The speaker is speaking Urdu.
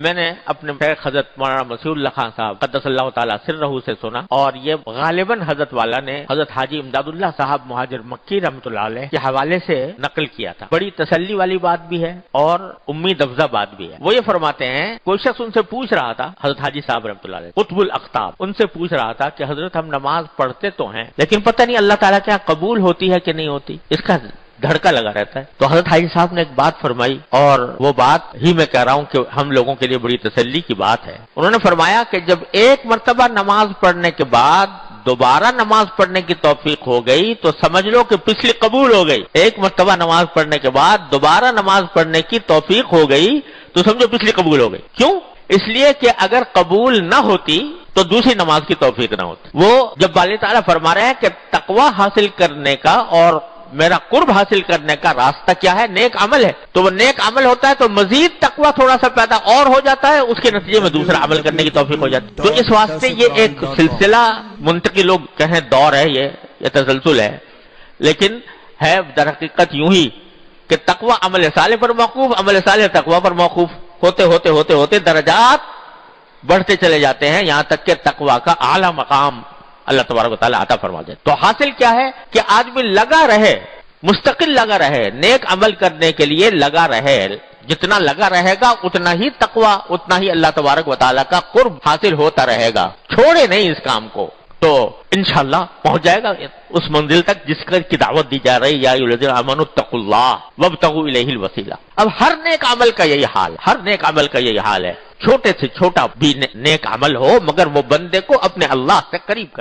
میں نے اپنے شیخ حضرت مولانا مسیح اللہ خان صاحب قدس اللہ تعالیٰ سرہ سے سنا، اور یہ غالباً حضرت والا نے حضرت حاجی امداد اللہ صاحب مہاجر مکی رحمۃ اللہ علیہ کے حوالے سے نقل کیا تھا۔ بڑی تسلی والی بات بھی ہے اور امید افزا بات بھی ہے۔ وہ یہ فرماتے ہیں، کوئی شخص ان سے پوچھ رہا تھا، حضرت حاجی صاحب رحمۃ اللہ علیہ قطب الاقطاب، ان سے پوچھ رہا تھا کہ حضرت ہم نماز پڑھتے تو ہیں لیکن پتہ نہیں اللہ تعالیٰ کیا قبول ہوتی ہے کہ نہیں ہوتی، اس کا دھڑکا لگا رہتا ہے۔ تو حضرت حاجی صاحب نے ایک بات فرمائی، اور وہ بات ہی میں کہہ رہا ہوں کہ ہم لوگوں کے لیے بڑی تسلی کی بات ہے۔ انہوں نے فرمایا کہ جب ایک مرتبہ نماز پڑھنے کے بعد دوبارہ نماز پڑھنے کی توفیق ہو گئی تو سمجھ لو کہ پچھلی قبول ہو گئی۔ ایک مرتبہ نماز پڑھنے کے بعد دوبارہ نماز پڑھنے کی توفیق ہو گئی تو سمجھو پچھلی قبول ہو گئی۔ کیوں؟ اس لیے کہ اگر قبول نہ ہوتی تو دوسری نماز کی توفیق نہ ہوتی۔ وہ جب اللہ تعالیٰ فرما رہے ہیں کہ تقوی حاصل کرنے کا اور میرا قرب حاصل کرنے کا راستہ کیا ہے؟ نیک عمل ہے۔ تو وہ نیک عمل ہوتا ہے تو مزید تقوی تھوڑا سا پیدا اور ہو جاتا ہے، اس کے نتیجے میں دوسرا عمل کرنے کی توفیق ہو جاتی ہے۔ تو اس واسطے یہ ایک سلسلہ منتقی لوگ کہیں دور ہے، یہ تسلسل ہے، لیکن ہے در حقیقت یوں ہی کہ تقوی عمل صالح پر موقوف، عمل صالح تقوی پر موقوف، ہوتے ہوتے ہوتے ہوتے درجات بڑھتے چلے جاتے ہیں، یہاں تک کہ تقوی کا اعلیٰ مقام اللہ تبارک و تعالیٰ عطا فرما دے۔ تو حاصل کیا ہے کہ آدمی لگا رہے، مستقل لگا رہے، نیک عمل کرنے کے لیے لگا رہے، جتنا لگا رہے گا اتنا ہی تقوی، اتنا ہی اللہ تبارک و تعالیٰ کا قرب حاصل ہوتا رہے گا، چھوڑے نہیں اس کام کو، تو انشاءاللہ پہنچ جائے گا اس منزل تک جس کی دعوت دی جا رہی، یا ایھا الذین آمنوا اتقوا اللہ وابتغوا الیہ الوسیلہ۔ اب ہر نیک عمل کا یہی حال، ہر نیک عمل کا یہی حال ہے، چھوٹے سے چھوٹا بھی نیک عمل ہو مگر وہ بندے کو اپنے اللہ سے قریب کر